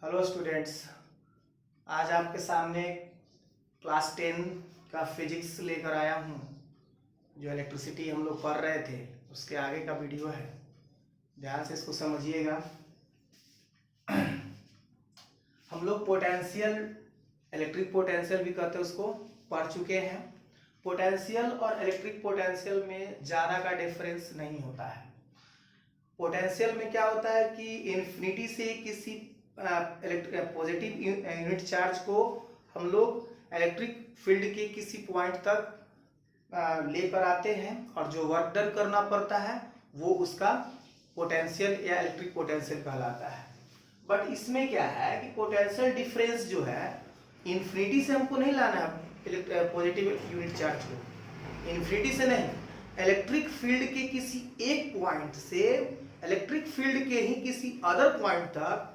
Hello students. आज आपके सामने क्लास 10 का फिजिक्स लेकर आया हूँ। जो इलेक्ट्रिसिटी हम लोग पढ़ रहे थे उसके आगे का वीडियो है, ध्यान से इसको समझिएगा। हम लोग पोटेंशियल, इलेक्ट्रिक पोटेंशियल भी कहते हैं उसको, पढ़ चुके हैं। पोटेंशियल और इलेक्ट्रिक पोटेंशियल में ज़्यादा का डिफरेंस नहीं होता है। पोटेंशियल में क्या होता है कि इन्फिनिटी से किसी पॉजिटिव यूनिट चार्ज को हम लोग इलेक्ट्रिक फील्ड के किसी पॉइंट तक लेकर आते हैं और जो वर्क डन करना पड़ता है वो उसका पोटेंशियल या इलेक्ट्रिक पोटेंशियल कहलाता है। बट इसमें क्या है कि पोटेंशियल डिफरेंस जो है इन्फिनिटी से हमको नहीं लाना है पॉजिटिव यूनिट चार्ज को, इन्फिनिटी से नहीं, इलेक्ट्रिक फील्ड के किसी एक पॉइंट से इलेक्ट्रिक फील्ड के ही किसी अदर पॉइंट तक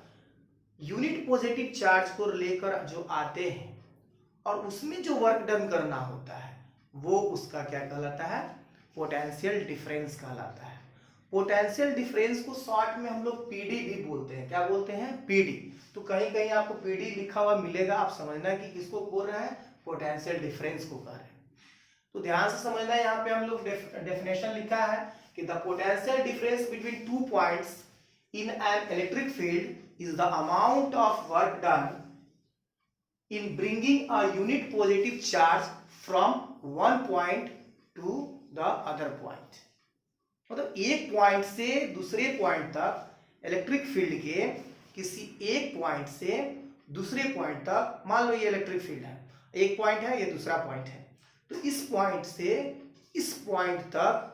यूनिट पॉजिटिव चार्ज को लेकर जो आते हैं और उसमें जो वर्क डन करना होता है वो उसका क्या कहलाता है, पोटेंशियल डिफरेंस कहलाता है। पोटेंशियल डिफरेंस को शॉर्ट में हम लोग पीडी भी बोलते हैं। क्या बोलते हैं? पीडी। तो कहीं कहीं आपको पीडी लिखा हुआ मिलेगा, आप समझना कि किसको बोल रहे हैं, पोटेंशियल डिफरेंस को कह रहे हैं। तो ध्यान से समझना, यहाँ पे हम लोग डेफिनेशन लिखा है कि the potential difference between two points in an electric field is the amount of work done in bringing a unit positive charge from one point two the other point. मतलब एक पॉइंट से दूसरे point तक electric field के किसी एक point से दूसरे पॉइंट तक, मान लो ये इलेक्ट्रिक फील्ड है, एक पॉइंट है, ये दूसरा पॉइंट है, तो इस पॉइंट से इस पॉइंट तक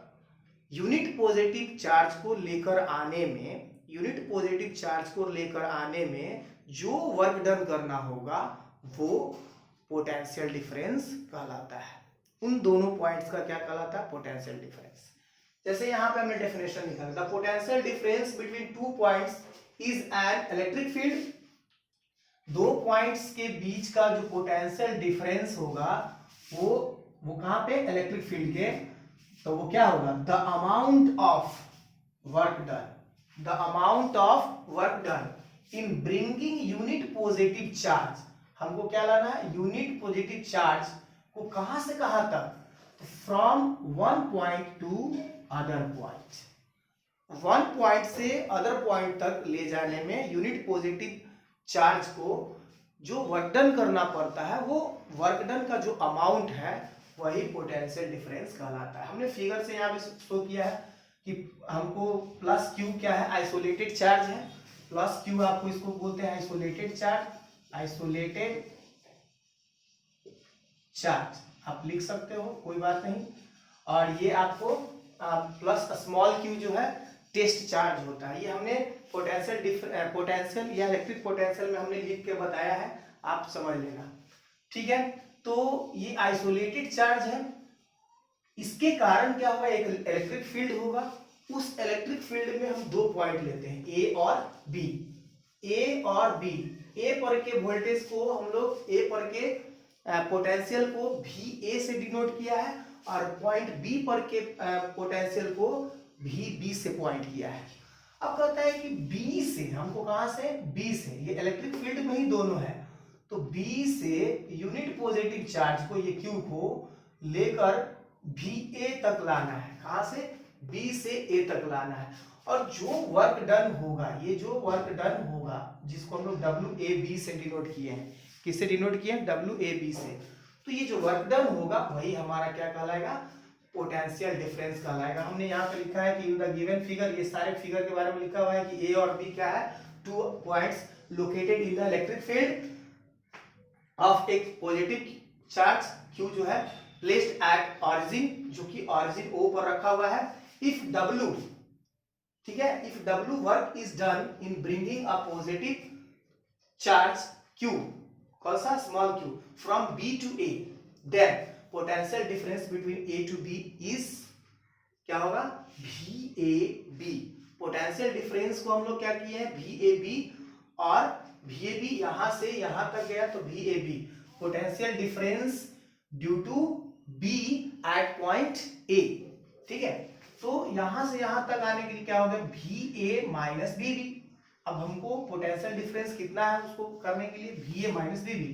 यूनिट पॉजिटिव चार्ज को लेकर आने में, यूनिट पॉजिटिव चार्ज को लेकर आने में जो वर्क डन करना होगा वो पोटेंशियल डिफरेंस कहलाता है। उन दोनों पॉइंट्स का क्या कहलाता है, पोटेंशियल डिफरेंस। जैसे यहाँ पे हमने डेफिनेशन लिखा है, the potential difference between two points is an electric field. दो पॉइंट्स के बीच का जो पोटेंशियल डिफरेंस होगा वो कहां पे, इलेक्ट्रिक फील्ड के, तो वो क्या होगा, the amount of work done, the amount of work done in bringing unit positive charge. हमको क्या लाना है, यूनिट पॉजिटिव चार्ज को कहां से कहां तक, from one point two other point. One point से अदर पॉइंट तक ले जाने में यूनिट पॉजिटिव चार्ज को जो वर्क डन करना पड़ता है वो वर्क डन का जो अमाउंट है वही पोटेंशियल डिफरेंस कहलाता है। हमने फिगर से यहाँ पे शो किया है कि हमको प्लस क्यू क्या है, आइसोलेटेड चार्ज है। प्लस क्यू आपको इसको बोलते हैं आइसोलेटेड चार्ज, आइसोलेटेड चार्ज आप लिख सकते हो, कोई बात नहीं। और ये आपको प्लस स्मॉल क्यू जो है टेस्ट चार्ज होता है। ये हमने पोटेंशियल या इलेक्ट्रिक पोटेंशियल में हमने लिख के बताया है, आप समझ लेना, ठीक है। तो ये आइसोलेटेड चार्ज है, इसके कारण क्या होगा, एक इलेक्ट्रिक फील्ड होगा, उस इलेक्ट्रिक फील्ड में हम दो पॉइंट लेते हैं, ए और बी। ए और बी, ए पर के वोल्टेज को हम लोग, ए पर के पोटेंशियल को भी ए से डिनोट किया है और पॉइंट बी पर के पोटेंशियल को भी बी से पॉइंट किया है। अब कहता है कि बी से, हमको कहां से, बी से, ये इलेक्ट्रिक फील्ड में ही दोनों है, तो बी से यूनिट पॉजिटिव चार्ज को, ये क्यू को लेकर भी ए तक लाना है। कहां से, बी से ए तक लाना है। और जो वर्क डन होगा, ये जो वर्क डन होगा जिसको हम लोग डब्ल्यू ए बी से डिनोट किए हैं, किससे डिनोट किए हैं, डब्ल्यू ए बी से, तो ये जो वर्क डन होगा वही हमारा क्या कहलाएगा, पोटेंशियल डिफरेंस कहलाएगा। हमने यहाँ पे लिखा है कि इन द गिवन फिगर, ये सारे फिगर के बारे में लिखा हुआ है कि ए और बी क्या है, two points located in the electric field of एक पॉजिटिव चार्ज क्यू जो है प्लेस्ड एट ऑरिजिन, जो कि ऑरिजिन ओ पर रखा हुआ है। इफ डब्ल्यू, ठीक है, if W work is done in bringing a positive charge q, कौन सा, small q, from B to A, then potential difference between A to B is क्या होगा, भी ए बी। पोटेंशियल डिफरेंस को हम लोग क्या किए हैं, भी ए बी, और भी ए बी यहां से यहां तक गया तो भी A B, potential difference due to B at point A, ठीक है। तो यहां से यहां तक आने के लिए क्या हो गया, भी ए माइनस बी बी। अब हमको पोटेंशियल डिफरेंस कितना है उसको करने के लिए VA माइनस VB,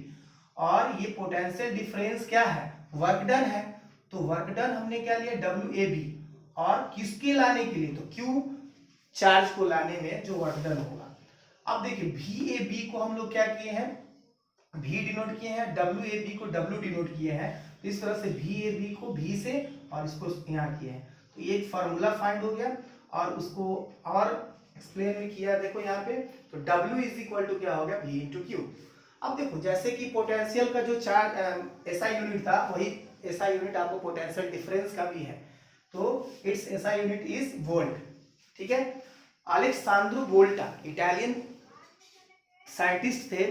और ये पोटेंशियल डिफरेंस क्या है, वर्क डन है, तो वर्क डन हमने क्या लिया WAB, और किसके लाने के लिए, तो Q चार्ज को लाने में जो वर्क डन होगा। अब देखिए VAB को हम लोग क्या किए हैं, V डिनोट किए हैं, WAB को W डिनोट किए हैं, तो इस तरह से VAB को V से और इसको यहाँ किए हैं, तो ये एक फार्मूला फाइंड हो गया, और उसको और एक्सप्लेन भी किया देखो यहाँ पे, तो W इज इक्वल टू क्या हो गया V इंटू क्यू। अब देखो जैसे कि पोटेंशियल का जो चार्ज SI यूनिट था, वही SI यूनिट आपको पोटेंशियल डिफरेंस का भी है, तो it's SI unit is volt, ठीक है। अलेक्सांद्रो वोल्टा इटालियन साइंटिस्ट थे,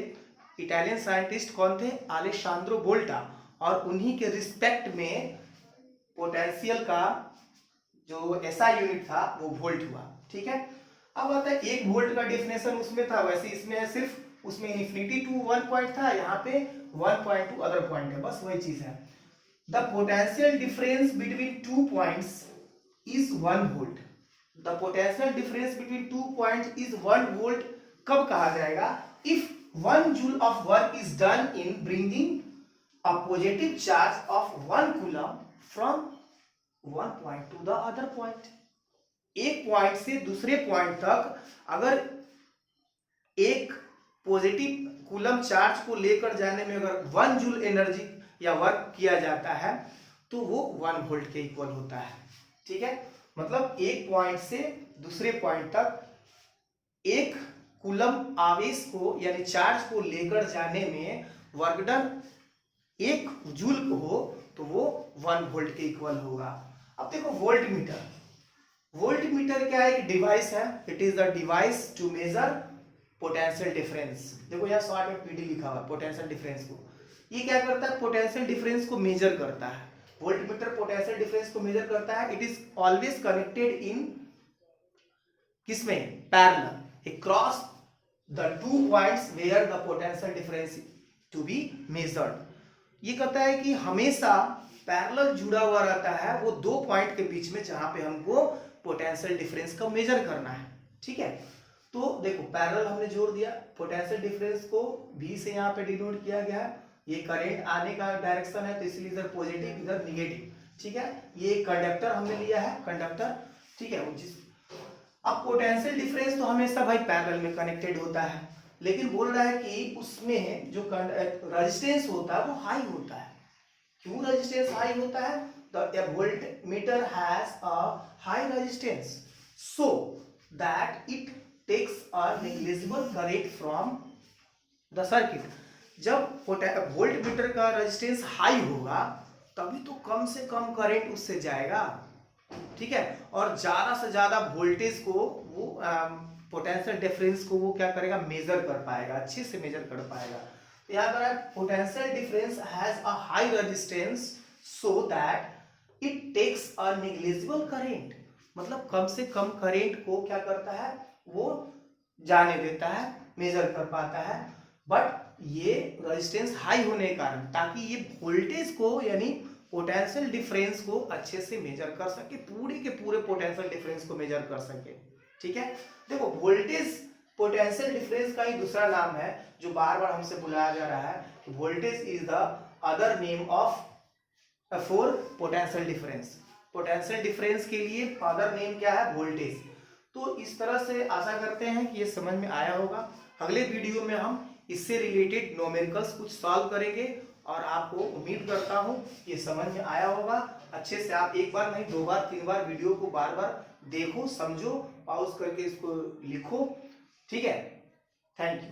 इटालियन साइंटिस्ट कौन थे, अलेक्सांद्रो वोल्टा, और उन्हीं के रिस्पेक्ट में पोटेंशियल का जो SI यूनिट था वो वोल्ट हुआ, ठीक है। अब आता है 1 वोल्ट का डेफिनेशन उसमें था, वैसे इसमें है सिर्फ उसमें इन्फिनिटी टू 1 पॉइंट था, यहाँ पे 1.2 अदर पॉइंट है, बस वही चीज है। The potential difference between 2 points is 1 volt. The potential difference between 2 points is 1 volt कब कहा जाएगा, if 1 joule of work is done in bringing a positive charge of 1 coulomb from one point to the other point। एक point से दूसरे point तक अगर एक positive coulomb charge को लेकर जाने में अगर 1 जूल एनर्जी या वर्क किया जाता है तो वो 1 वोल्ट के इक्वल होता है, ठीक है। मतलब एक पॉइंट से दूसरे पॉइंट तक एक कूलम आवेश को यानी चार्ज को लेकर जाने में वर्क डन 1 जूल को हो तो वो 1 वोल्ट के इक्वल होगा। अब देखो वोल्ट मीटर, वोल्ट मीटर क्या है, एक डिवाइस है, it is the device to measure potential difference. देखो यहाँ शॉर्ट में PD लिखा हुआ है पोटेंशियल डिफरेंस को, ये क्या करता है, पोटेंशियल डिफरेंस को मेजर करता है। वोल्ट मीटर पोटेंशियल डिफरेंस को मेजर करता है, it is always connected in किसमें, parallel across the 2 points where the potential difference to be measured. ये कहता है कि हमेशा पैरेलल जुड़ा हुआ रहता है वो 2 पॉइंट के बीच में जहां पे हमको पोटेंशियल डिफरेंस का मेजर करना है, ठीक है। तो देखो पैरेलल हमने जोड़ दिया, पोटेंशियल डिफरेंस को V से यहाँ पे डिनोट किया गया है, ये करंट आने का डायरेक्शन है तो इसलिए इधर पॉजिटिव इधर निगेटिव, ठीक है। ये कंडक्टर हमने लिया है, कंडक्टर, ठीक है। अब पोटेंशियल डिफरेंस तो हमेशा भाई पैरेलल में कनेक्टेड होता है, लेकिन बोल रहा है कि उसमें जो रेजिस्टेंस होता है वो हाई होता है। क्यों रेजिस्टेंस हाई होता है, the voltmeter has a high resistance so that it takes a negligible current from the circuit. जब वोल्टमीटर का रेजिस्टेंस हाई होगा तभी तो कम से कम करंट उससे जाएगा, ठीक है, और ज्यादा से ज्यादा वोल्टेज को वो पोटेंशियल डिफरेंस को वो क्या करेगा, मेजर कर पाएगा, अच्छे से मेजर कर पाएगा। तो यहाँ पर है potential difference has a high resistance so that it takes a negligible current, मतलब कम से कम करंट को क्या करता है, वो जाने देता है, मेजर कर पाता है। बट ये रेजिस्टेंस हाई होने के कारण ताकि ये वोल्टेज को यानी पोटेंशियल डिफरेंस को अच्छे से मेजर कर सके, पूरे के पूरे पोटेंशियल डिफरेंस को मेजर कर सके, ठीक है। देखो वोल्टेज पोटेंशियल डिफरेंस का ही दूसरा नाम है जो बार बार हमसे बुलाया जा रहा है, voltage is the other name of for potential difference. Potential difference के लिए अदर नेम क्या है, वोल्टेज। तो इस तरह से आशा करते हैं कि ये समझ में आया होगा। अगले वीडियो में हम इससे रिलेटेड न्यूमेरिकल्स कुछ सॉल्व करेंगे और आपको उम्मीद करता हूं ये समझ में आया होगा। अच्छे से आप एक बार नहीं 2 बार 3 बार वीडियो को बार बार देखो, समझो, पॉज करके इसको लिखो, ठीक है। Thank you.